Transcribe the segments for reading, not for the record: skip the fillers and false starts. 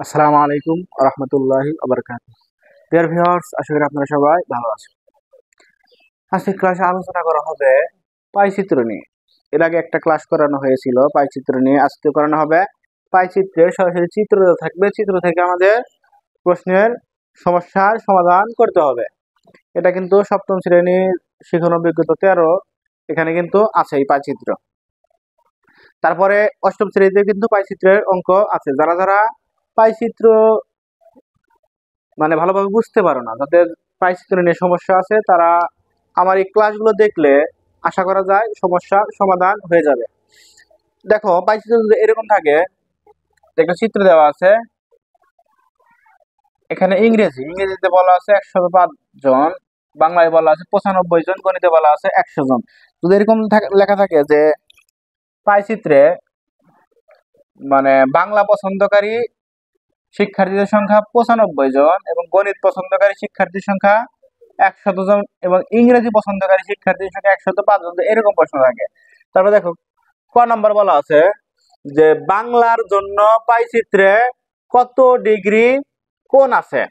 আসসালামু আলাইকুম রহমতুল্লাহি ওবারাকাতুহু। ডিয়ার ভিউয়ার্স, আশা করি আপনারা সবাই ভালো আছেন। আজকে ক্লাসে আলোচনা করা হবে পাইচিত্র নিয়ে। এর আগে একটা ক্লাস করানো হয়েছিল পাইচিত্র নিয়ে, আজকে করানো হবে পাইচিত্রের সরাসরি চিত্র দেওয়া থাকবে, চিত্র থেকে আমাদের প্রশ্নের সমস্যার সমাধান করতে হবে। এটা কিন্তু সপ্তম শ্রেণীর শিখন অভিজ্ঞতা 13 এখানে কিন্তু আছে এই পাইচিত্র। তারপরে অষ্টম শ্রেণীতে কিন্তু পাইচিত্রের অঙ্ক আছে। যারা যারা পাইচিত্র ভালোভাবে বুঝতে পারো না, যাদের পাইচিত্র নিয়ে সমস্যা আছে, তারা আমার এই ক্লাসগুলো দেখলে আশা করা যায় সমস্যার সমাধান হয়ে যাবে। দেখো, পাইচিত্র যদি এরকম থাকে, একটা চিত্র দেওয়া আছে, এখানে ইংরেজিতে বলা আছে 105 জন, বাংলায় বলা আছে 95 জন, গণিতে বলা আছে 100 জন। যদি এরকম লেখা থাকে যে পাইচিত্রে বাংলা পছন্দকারী শিক্ষার্থীদের সংখ্যা 95 জন এবং গণিত পছন্দকারী শিক্ষার্থীর সংখ্যা 100 জন এবং ইংরেজি পছন্দকারী শিক্ষার্থীর সংখ্যা 105 জন, এরকম প্রশ্ন থাকে। তারপর দেখো ক নাম্বার বলা আছে যে বাংলার জন্য পাইচিত্রে কত ডিগ্রি কোণ আছে।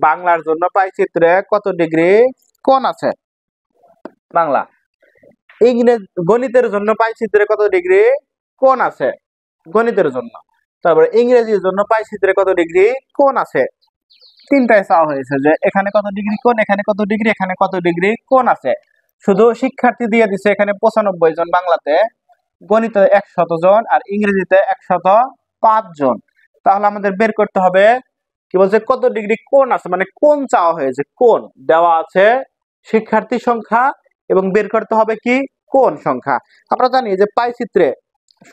বাংলার জন্য পাইচিত্রে কত ডিগ্রি কোণ আছে বাংলা। গণিতের জন্য পাইচিত্রে কত ডিগ্রি কোণ আছে গণিতের জন্য। তারপরে ইংরেজির জন্য পাইচিত্রে কত ডিগ্রি কোণ আছে। তিনটায় চাওয়া হয়েছে যে এখানে কত ডিগ্রি কোণ, এখানে কত ডিগ্রি, এখানে কত ডিগ্রি কোণ আছে। শুধু শিক্ষার্থী দিয়ে দিছে এখানে 95 জন বাংলাতে, গণিতে 100 জন আর ইংরেজিতে 105 জন। তাহলে আমাদের বের করতে হবে কি বলছে, কত ডিগ্রি কোণ আছে, কোণ চাওয়া হয়েছে, কোণ দেওয়া আছে শিক্ষার্থী সংখ্যা এবং বের করতে হবে কি কোণ সংখ্যা। আমরা জানি যে পাইচিত্রে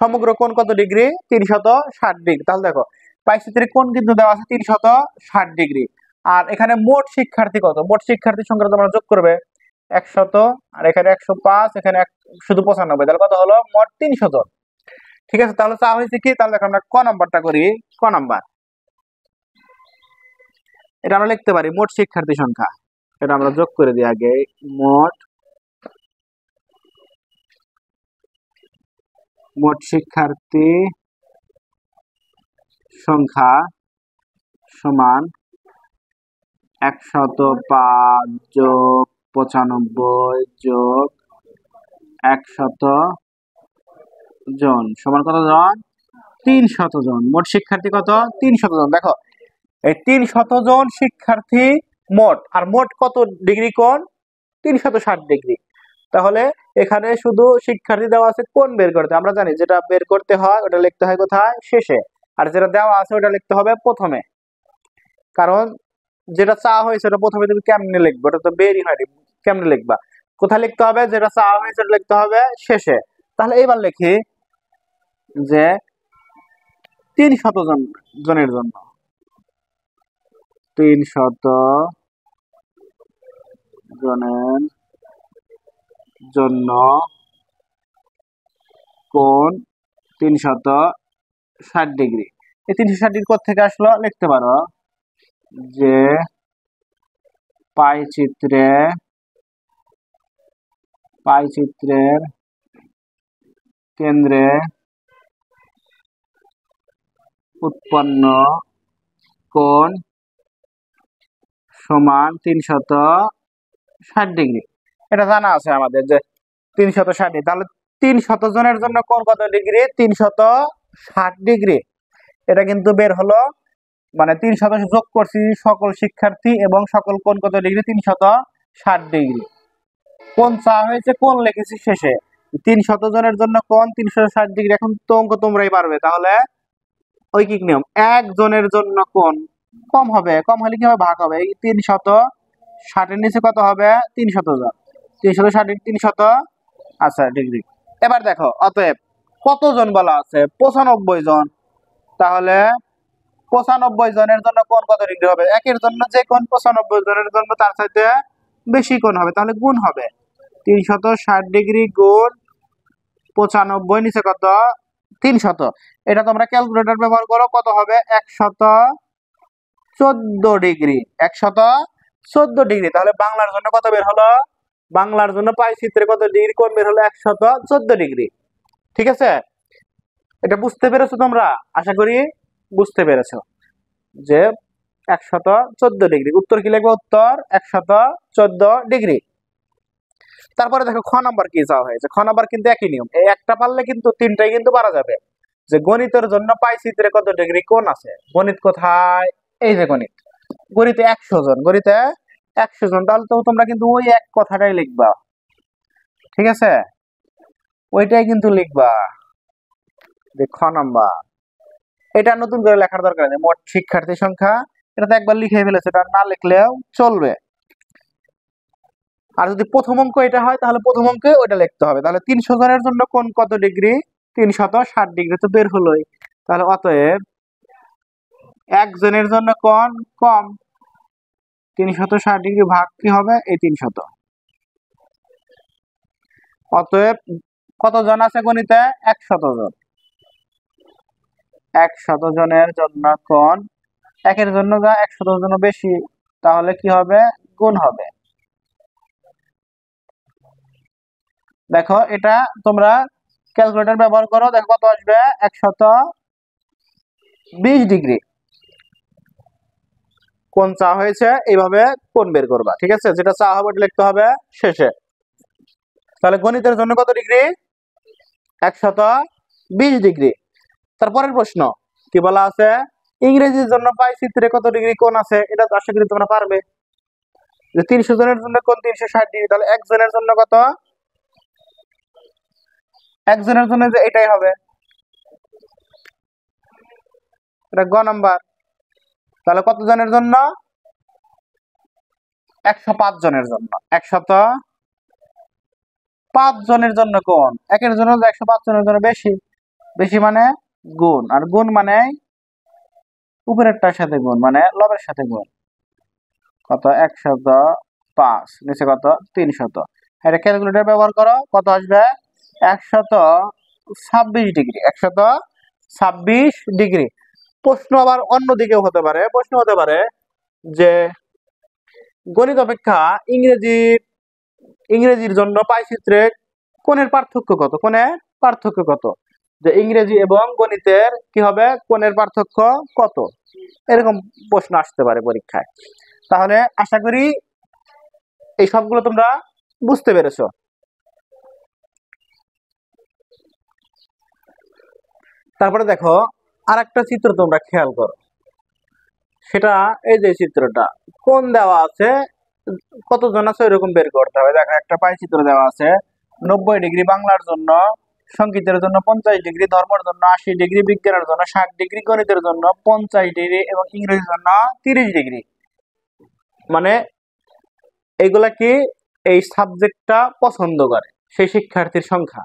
সমগ্র কোণ কত ডিগ্রি, 360 ডিগ্রি। তাহলে দেখো পাইচিত্রে কোণ কিন্তু দেওয়া আছে 360 ডিগ্রি। আর এখানে মোট শিক্ষার্থী কত, মোট শিক্ষার্থী সংখ্যা তোমরা যোগ করবে 100 আর এখানে 105, এখানে শুধু 95, তাহলে কত হলো মোট 300 জন। ঠিক আছে, তাহলে চা হয়েছে কি, তাহলে দেখো আমরা ক নাম্বারটা করি। ক নাম্বার এটা আমরা লিখতে পারি মোট শিক্ষার্থী সংখ্যা, এটা আমরা যোগ করে দিই আগে। মোট শিক্ষার্থী সংখ্যা সমান 105 যোগ 95 যোগ 100 জন সমান কত জন, 300 জন। মোট শিক্ষার্থী কত, 300 জন। দেখো এই 300 জন শিক্ষার্থী মোট, আর মোট কত ডিগ্রি কোণ, 360 ডিগ্রি। তাহলে এখানে শুধু শিক্ষার্থী দেওয়া আছে, কোণ বের করতে আমরা জানি যেটা বের করতে হয় ওটা লিখতে হয় কোথায়, শেষে, আর যেটা দেওয়া আছে ওটা লিখতে হবে প্রথমে। কারণ যেটা চাওয়া হয়েছে ওটা প্রথমে তুমি কেমনে লিখবে, ওটা তো বেরই হয়নি, কেমনে লিখবা, কোথায় লিখতে হবে, যেটা চাওয়া হয়েছে ওটা লিখতে হবে শেষে। তাহলে এবার লিখি যে 300 জনের জন্য, 300 জনের জন্য কোণ 360 ডিগ্রি। এই 360 ডিগ্রি কোথা থেকে আসলো লিখতে পারো যে পাইচিত্রের কেন্দ্রে উৎপন্ন কোণ সমান 360 ডিগ্রি। এটা জানা আছে আমাদের যে 360 ডিগ্রি। তাহলে 300 জনের জন্য কোণ কত ডিগ্রি, 360 ডিগ্রি। এটা কিন্তু বের হলো, 300 যোগ করছি সকল শিক্ষার্থী এবং সকল কোণ কত ডিগ্রি, 360 ডিগ্রি। কোণ চাওয়া হয়েছে, কোণ লিখেছি শেষে। 300 জনের জন্য কোণ 360 ডিগ্রি। এখন তো অঙ্ক তোমরাই পারবে। তাহলে ঐকিক নিয়ম, একজনের জন্য কোণ কম হবে, কম হলে কি হবে, ভাগ হবে। এই 360 নিচে কত হবে, 300 জন, 360 300 আচ্ছা ডিগ্রি। এবার দেখো অতএব কতজন বলা আছে, 95 জন। তাহলে 95 জনের জন্য কোণ কত ডিগ্রি হবে, একের জন্য যে কোণ 95 জনের জন্য তার সাথে বেশি কোণ হবে, তাহলে গুণ হবে। 360 ডিগ্রি গুণ 95, নিচে কত 300। এটা তোমরা ক্যালকুলেটর ব্যবহার করো, কত হবে 114 ডিগ্রি, 114 ডিগ্রি। তাহলে বাংলার জন্য কত বের হলো, বাংলার জন্য পাইচিত্রে কত ডিগ্রি কোণ বের হলো, 114 ডিগ্রি। ঠিক আছে, এটা বুঝতে পেরেছো তোমরা, আশা করি বুঝতে পেরেছো। যে 114 ডিগ্রি। উত্তর কি লিখবো? উত্তর 114 ডিগ্রি। তারপরে দেখো খ নাম্বার কি চাওয়া হয়েছে। খ নাম্বার কিন্তু একই নিয়ম, এই একটা পারলে কিন্তু তিনটাই কিন্তু পারা যাবে। যে গণিতের জন্য পাই চিত্রে কত ডিগ্রি কোণ আছে। গণিত কোথায়? এই যে গণিত, গণিতে 100 জন, গণিতে 100 জন। তাহলে তো তোমরা কিন্তু ওই এক কথাটাই লিখবা, ঠিক আছে? ওইটাই কিন্তু লিখবা যে খ নাম্বার। এটা নতুন করে লেখার দরকার নেই। মোট শিক্ষার্থী সংখ্যা, এটা তো একবার লিখে ফেলেছে, এটা না লিখলেও চলবে। আর যদি প্রথম অঙ্ক এটা হয় তাহলে প্রথম অঙ্কে ওইটা লিখতে হবে। তাহলে 300 জনের জন্য কোণ কত ডিগ্রি? 360 ডিগ্রি তো বের হলোই। তাহলে অতএব একজনের জন্য কোণ কম, 360 ডিগ্রি ভাগ কি হবে? এই 300। অতএব কত জন আছে গণিতে? 100 জন। 100 জনের জন্য কোণ, একের জন্য যা 100 জন বেশি, তাহলে কি হবে? গুণ হবে। দেখো এটা তোমরা ক্যালকুলেটর ব্যবহার করো, দেখো কত আসবে? 120 ডিগ্রি কোণ চা হয়েছে। এইভাবে কোণ বের করবা, ঠিক আছে? যেটা চা হবে ওটা লিখতে হবে শেষে। তাহলে গণিতের জন্য কত ডিগ্রি? 120 ডিগ্রি। তারপরের প্রশ্ন কি বলা আছে? ইংরেজির জন্য পাই চিত্রে কত ডিগ্রি কোণ আছে। এটা তো আশা করি তোমরা পারবে। যে 300 জনের জন্য কোণ 360 ডিগ্রি, তাহলে একজনের জন্য কত? একজনের জন্য যে এটাই হবে, এটা গ নাম্বার। তাহলে কত জনের জন্য? 105 জনের জন্য। 105 জনের জন্য কোণ, একের জন্য 105 জনের জন্য বেশি, বেশি মানে গুণ, আর গুণ মানে উপরেরটার সাথে গুণ, মানে লবের সাথে গুণ। কত? 105 নিচে কত? 300। এটা ক্যালকুলেটর ব্যবহার করো, কত আসবে? 126 ডিগ্রি। 126 ডিগ্রি। প্রশ্ন আবার অন্যদিকেও হতে পারে। প্রশ্ন হতে পারে যে গণিত অপেক্ষা ইংরেজির জন্য পাই চিত্রে কোণের পার্থক্য কত? কোণের পার্থক্য কত? যে ইংরেজি এবং গণিতের কি হবে? কোণের পার্থক্য কত? এরকম প্রশ্ন আসতে পারে পরীক্ষায়। তাহলে আশা করি এই সবগুলো তোমরা বুঝতে পেরেছো। তারপরে দেখো আর একটা চিত্র তোমরা খেয়াল করো, সেটা এই যে চিত্রটা কোণ দেওয়া আছে, কতজন আছে ওইরকম বের করতে হবে। দেখো একটা পাই চিত্র দেওয়া আছে, 90 ডিগ্রি বাংলার জন্য, সংগীতের জন্য 50 ডিগ্রি, ধর্মের জন্য 80 ডিগ্রি, বিজ্ঞানের জন্য 60 ডিগ্রি, গণিতের জন্য 50 ডিগ্রি এবং ইংরেজির জন্য 30 ডিগ্রি। মানে এইগুলা কি? এই সাবজেক্টটা পছন্দ করে সেই শিক্ষার্থীর সংখ্যা,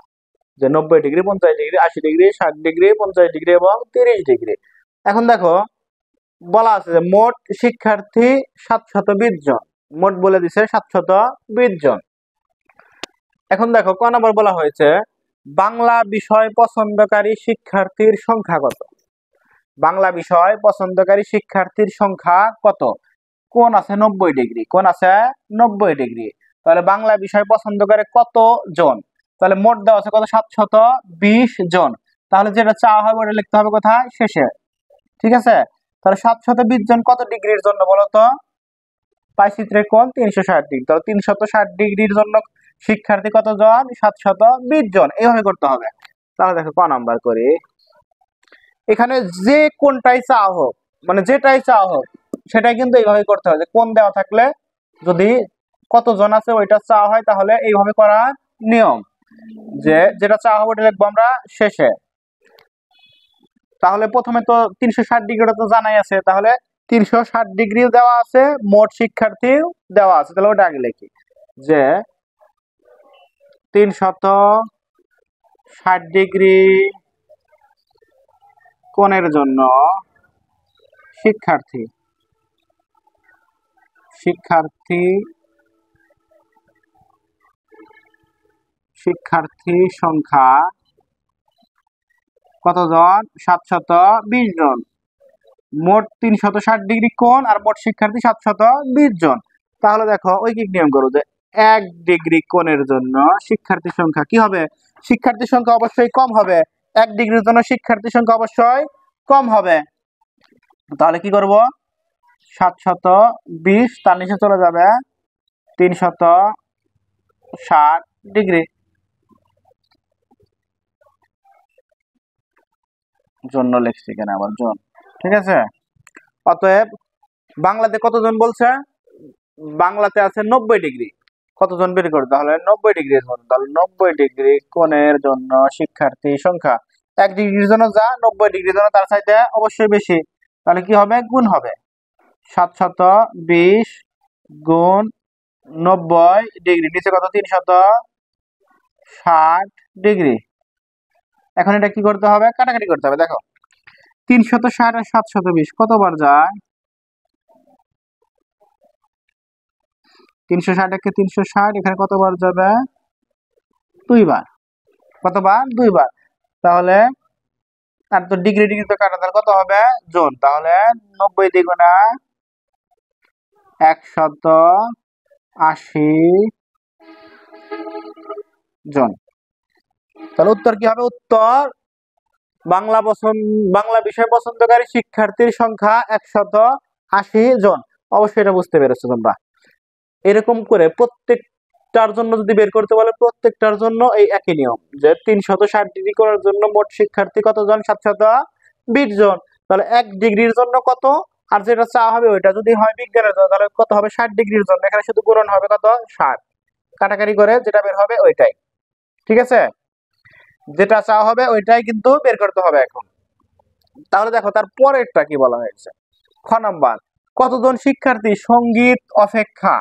যে 90 degree, 50 degree, 80 degree, 60 degree, 50 degree এবং 30 ডিগ্রি। এখন দেখো বলা আছে যে মোট শিক্ষার্থী 720 জন। মোট বলে দিছে 720 জন। এখন দেখো ক নম্বর বলা হয়েছে বাংলা বিষয় পছন্দকারী শিক্ষার্থীর সংখ্যা কত? বাংলা বিষয় পছন্দকারী শিক্ষার্থীর সংখ্যা কত? কোণ আছে 90 ডিগ্রি, কোণ আছে 90 ডিগ্রি। তাহলে বাংলা বিষয় পছন্দ করে কত জন? তাহলে মোট দেওয়া আছে কত? 720 জন। তাহলে যেটা চাওয়া হবে ওটা লিখতে হবে কোথায়? শেষে, ঠিক আছে? তাহলে 720 জন কত ডিগ্রির জন্য বলতো? পাই চিত্রের কোণ 360 ডিগ্রি। তাহলে 360 ডিগ্রির জন্য শিক্ষার্থী কত জন? 720 জন। এইভাবে করতে হবে। তাহলে দেখো ক নাম্বার করি, এখানে যে কোনটাই চাওয়া হোক, মানে যেটাই চাওয়া হোক সেটাই কিন্তু এইভাবে করতে হবে। যে কোণ দেওয়া থাকলে যদি কতজন আছে ওইটা চাওয়া হয় তাহলে এইভাবে করার নিয়ম, যে যেটা চাওয়া হবে ওটা লিখবো আমরা শেষে। তাহলে প্রথমে তো 360 ডিগ্রিটা তো জানাই আছে, তাহলে 360 ডিগ্রি দেওয়া আছে, মোট শিক্ষার্থী দেওয়া আছে, তাহলে ওটা আগে লিখি যে 360 ডিগ্রি কোণের জন্য শিক্ষার্থী সংখ্যা কতজন? 720 জন। মোট 360 ডিগ্রি কোণ আর মোট শিক্ষার্থী 720 জন। তাহলে দেখো ঐকিক নিয়ম করো যে 1 ডিগ্রি কোণের জন্য শিক্ষার্থী সংখ্যা কি হবে? শিক্ষার্থী সংখ্যা অবশ্যই কম হবে। 1 ডিগ্রির জন্য শিক্ষার্থী সংখ্যা অবশ্যই কম হবে। তাহলে কি করব, 720 তার নিচে চলে যাবে 360 ডিগ্রি। জন্য লিখছি কেন আবার জন, ঠিক আছে। অতএব বাংলাতে কতজন বলছে, বাংলাতে আছে 90 ডিগ্রি। কতজন বের করে, তাহলে 90 ডিগ্রির জন্য, তাহলে 90 ডিগ্রি কোণের জন্য শিক্ষার্থী সংখ্যা, 1 ডিগ্রির জন্য যা, 90 ডিগ্রির জন্য তার চাইতে অবশ্যই বেশি। তাহলে কি হবে, গুণ হবে, 720 গুণ 90 ডিগ্রি, নিচে কত, 360 ডিগ্রি। এখন এটা কি করতে হবে, কাটাকাটি করতে হবে। দেখো 360 আর 720 কতবার যায়, 360 একে 360, এখানে কতবার যাবে, 2বার। কতবার, 2বার। তাহলে আর তো ডিগ্রি ডিগ্রি তো কাটা, তাহলে কত হবে, জন। তাহলে 90 দ্বিগুণা 180 জন। তাহলে উত্তর কি হবে, উত্তর বাংলা বিষয় পছন্দকারী শিক্ষার্থীর সংখ্যা 180 জন। অবশ্যই এটা বুঝতে পেরেছো তোমরা। এরকম করে প্রত্যেকটার জন্য যদি বের করতে বলে, প্রত্যেকটার জন্য এই একই নিয়ম, যে 360 ডিগ্রি করার জন্য মোট শিক্ষার্থী কতজন, 720 জন। তাহলে 1 ডিগ্রির জন্য কত, আর যেটা চা হবে ওইটা যদি হয় বিজ্ঞানের জন্য, তাহলে কত হবে, 60 ডিগ্রির জন্য। এখানে শুধু গুণন হবে কত, 60, কাটাকাটি করে যেটা বের হবে ওইটাই, ঠিক আছে। যেটা চা হবে ওইটাই কিন্তু বের করতে হবে এখন। তাহলে দেখো তার পরেরটা কি বলা হয়েছে, খ নাম্বার, কতজন শিক্ষার্থী সঙ্গীত অপেক্ষা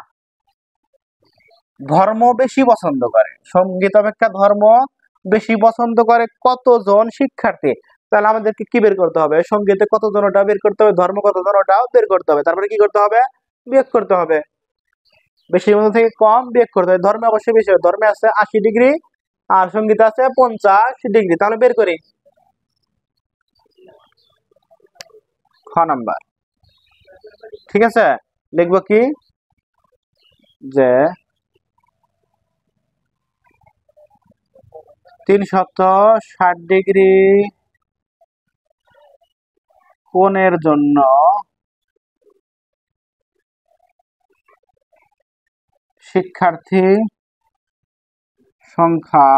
ধর্ম বেশি পছন্দ করে, সঙ্গীত অপেক্ষা ধর্ম বেশি পছন্দ করে কতজন শিক্ষার্থী। তাহলে আমাদেরকে কি বের করতে হবে, সঙ্গীতে কতজন ওটা বের করতে হবে, ধর্ম কতজন ওটাও বের করতে হবে, তারপরে কি করতে হবে, বিয়োগ করতে হবে, বেশির মধ্যে থেকে কম বিয়োগ করতে হবে। ধর্মে অবশ্যই বেশি, ধর্মে আছে 80 ডিগ্রি আর সঙ্গীতে আছে 50 ডিগ্রি। তাহলে বের করি, খ নাম্বার, ঠিক আছে। লিখবো কি, যে 360 ডিগ্রি কোণের জন্য শিক্ষার্থী সংখ্যা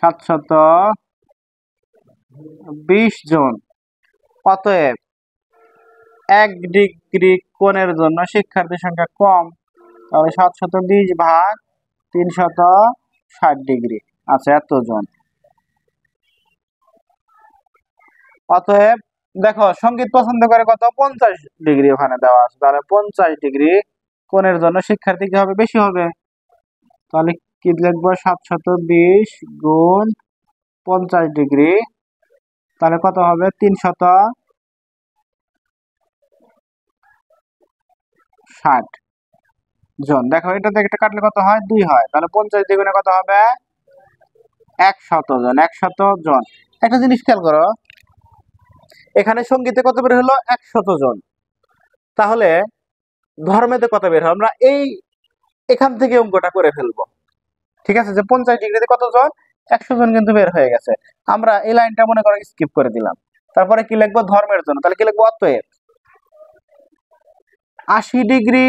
720 জন। অতএব 1 ডিগ্রি কোণের জন্য শিক্ষার্থী সংখ্যা কম, তাহলে 720 ভাগ 360 ডিগ্রি আছে এতজন। অতএব দেখো সঙ্গীত পছন্দ করে কত, 50 ডিগ্রি ওখানে দেওয়া আছে, তাহলে 50 ডিগ্রি কোণের জন্য শিক্ষার্থী কি হবে, বেশি হবে। তাহলে কি লিখবো, 720 গুণ 50 ডিগ্রি, তাহলে কত হবে, 360 জন। দেখো এটা থেকে একটা কাটলে কত হয়, 2 হয়। তাহলে 50 দ্বিগুণে কত হবে, 100 জন, 100 জন। একটা জিনিস খেয়াল করো, এখানে সঙ্গীতে কত বের হলো, 100 জন। তাহলে ধর্মেতে কত বের হয়, আমরা এখান থেকে অঙ্কটা করে ফেলবো, ঠিক আছে। যে 50 ডিগ্রিতে কতজন, 100 জন কিন্তু বের হয়ে গেছে। আমরা এই লাইনটা মনে করো স্কিপ করে দিলাম। তারপরে কি লিখবো, ধর্মের জন্য, তাহলে কি লিখবো, অতএব 80 ডিগ্রি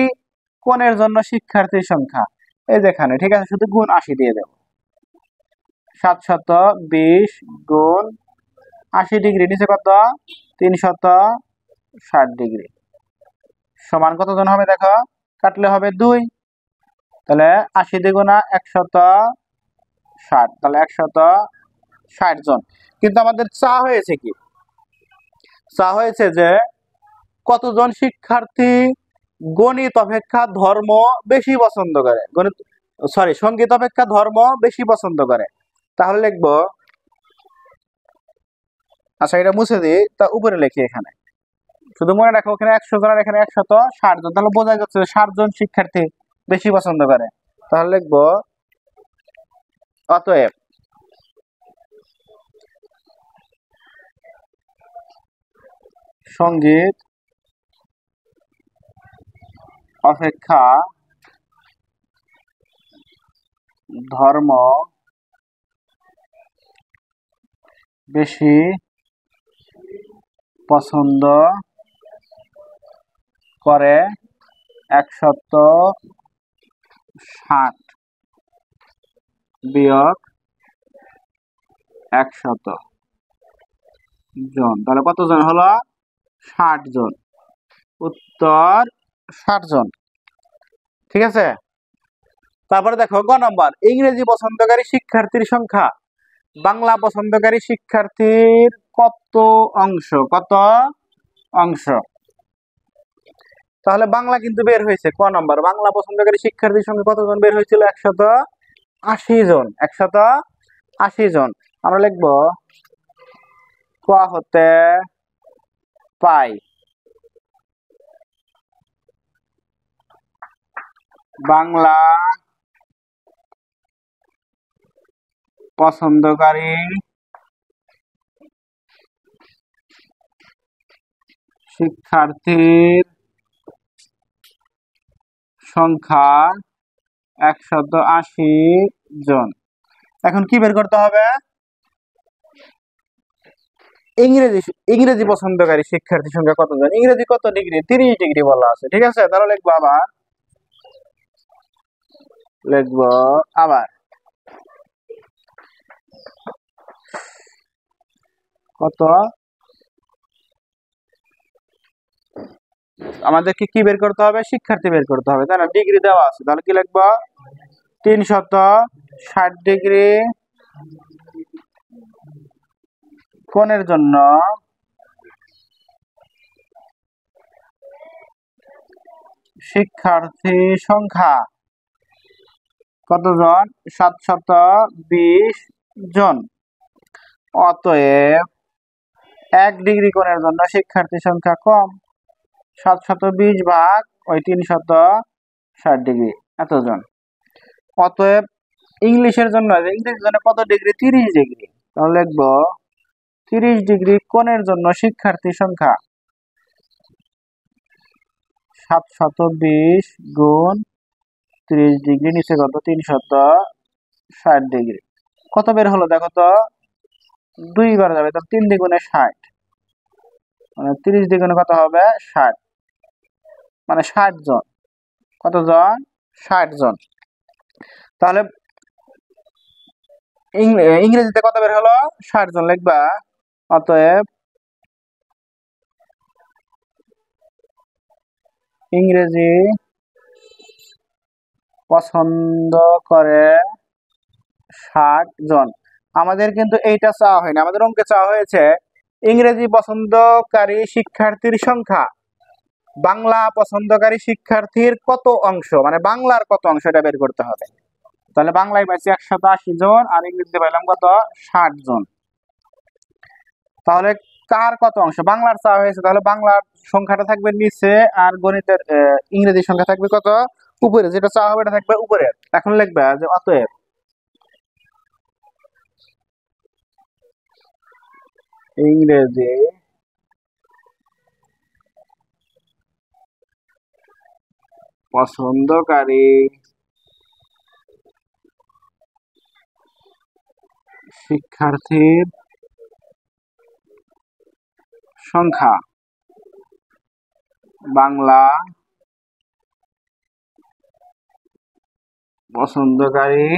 কোণের জন্য শিক্ষার্থীর সংখ্যা, এই যেখানে, ঠিক আছে, শুধু গুণ 80 দিয়ে দেবো, 720 গুণ 80 ডিগ্রি, নিচে কত, 360 ডিগ্রি, সমান কতজন হবে, দেখো কাটলে হবে 2। তাহলে 80 দ্বিগুণা 160, তাহলে 160 জন। কিন্তু আমাদের চা হয়েছে কি, চা হয়েছে যে কতজন শিক্ষার্থী গণিত অপেক্ষা ধর্ম বেশি পছন্দ করে, সঙ্গীত অপেক্ষা ধর্ম বেশি পছন্দ করে। তাহলে লিখবো, আচ্ছা এটা মুছে দিই, তা উপরে লিখি, এখানে শুধু মনে রাখো ওখানে 100 জন আর এখানে 160 জন, তাহলে বোঝা যাচ্ছে 60 জন শিক্ষার্থী বেশি পছন্দ করে। তাহলে লিখবো, অতএব সঙ্গীত অপেক্ষা ধর্ম বেশি পছন্দ করে 160 বিয়োগ 100 জন। তাহলে কতজন হলো? 60 জন। উত্তর 60 জন। ঠিক আছে, তারপরে দেখো গ নম্বর, ইংরেজি পছন্দকারী শিক্ষার্থীর সংখ্যা বাংলা পছন্দকারী শিক্ষার্থীর কত অংশ? কত অংশ? তাহলে বাংলা কিন্তু বের হয়েছে ক নম্বর, বাংলা পছন্দকারী শিক্ষার্থীর সংখ্যা কতজন বের হয়েছিল? 180 জন। 180 জন। আমরা লিখব ক হতে পাই বাংলা পছন্দকারী শিক্ষার্থীর সংখ্যা 180 জন। এখন কি বের করতে হবে? ইংরেজি পছন্দকারী শিক্ষার্থীর সংখ্যা কতজন? ইংরেজি কত ডিগ্রি? 30 ডিগ্রি বলা আছে। ঠিক আছে, তাহলে লিখবো আবার কত, আমাদেরকে কি বের করতে হবে? শিক্ষার্থী বের করতে হবে, তাই না? ডিগ্রি দেওয়া আছে, তাহলে কি লিখবো? 360 ডিগ্রি কোণের জন্য শিক্ষার্থী সংখ্যা কতজন? 720 জন। অতএব 1 ডিগ্রি কোণের জন্য শিক্ষার্থী সংখ্যা কম, 720 ভাগ ওই 360 ডিগ্রি, এতজন। অতএব ইংলিশের জন্য, ইংরেজির জন্য কত ডিগ্রি? 30 ডিগ্রি। তাহলে লিখবো 30 ডিগ্রি কোণের জন্য শিক্ষার্থী সংখ্যা 720 গুণ 30 ডিগ্রি, নিচে কত? 360 ডিগ্রি। কত বের হলো দেখো তো? 2 বার যাবে, তো 3 দ্বিগুণে 60, মানে 30 দ্বিগুণে কত হবে? 60, মানে 60 জন। কতজন? 60 জন। তাহলে ইংরেজিতে কত বের হলো? 60 জন লিখবা। অতএব ইংরেজি পছন্দ করে 60 জন। আমাদের কিন্তু এইটা চাওয়া হয়নি, আমাদের অঙ্কে চাওয়া হয়েছে ইংরেজি পছন্দকারী শিক্ষার্থীর সংখ্যা বাংলা পছন্দকারী শিক্ষার্থীর কত অংশ, মানে বাংলার কত অংশ, এটা বের করতে হবে। তাহলে বাংলায় পাইছি 180 জন, আর ইংরেজিতে পাইলাম কত? 60 জন। তাহলে কার কত অংশ? বাংলার চাওয়া হয়েছে, তাহলে বাংলার সংখ্যাটা থাকবে নিচে, আর গণিতের ইংরেজি সংখ্যা থাকবে কত? উপরে। যেটা চাওয়া হবে এটা থাকবে উপরে। এখন লিখবে যে অতএব ইংরেজি পছন্দকারী শিক্ষার্থীর সংখ্যা বাংলা পছন্দকারী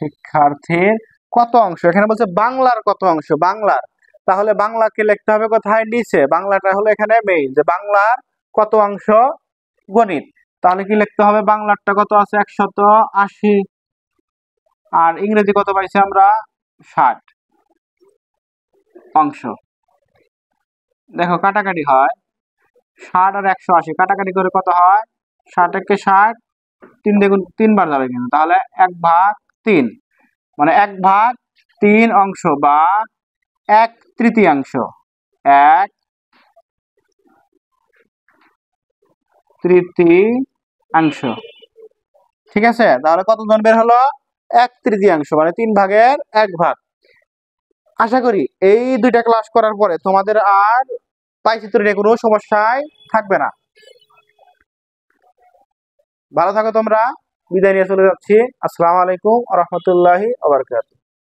শিক্ষার্থীর কত অংশ? এখানে বলছে বাংলার কত অংশ, বাংলার। তাহলে বাংলাকে লিখতে হবে কোথায়? নিচে। বাংলাটা হলো এখানে মেইন, যে বাংলার কত অংশ গণিত। তাহলে কি লিখতে হবে? বাংলারটা কত আছে? 180, আর ইংরেজি কত পাইছি আমরা? 60 অংশ। দেখো কাটাকাটি হয়, 60 আর 180 কাটাকাটি করে কত হয়? 60 একে 60, 3 দ্বিগুণ 3 বার যাবে কিন্তু, তাহলে 1/3, মানে 1/3 অংশ বা 1/3, 1/3। ঠিক আছে, তাহলে কতজন বের হলো? 1/3, মানে 3 ভাগের 1 ভাগ। আশা করি এই দুইটা ক্লাস করার পরে তোমাদের আর পাইচিত্রে কোনো সমস্যায় থাকবে না। ভালো থাকো তোমরা। বিদায় নিয়ে চলে যাচ্ছি। আসসালামু আলাইকুম ওয়া রাহমাতুল্লাহি ওয়া বারাকাতুহু।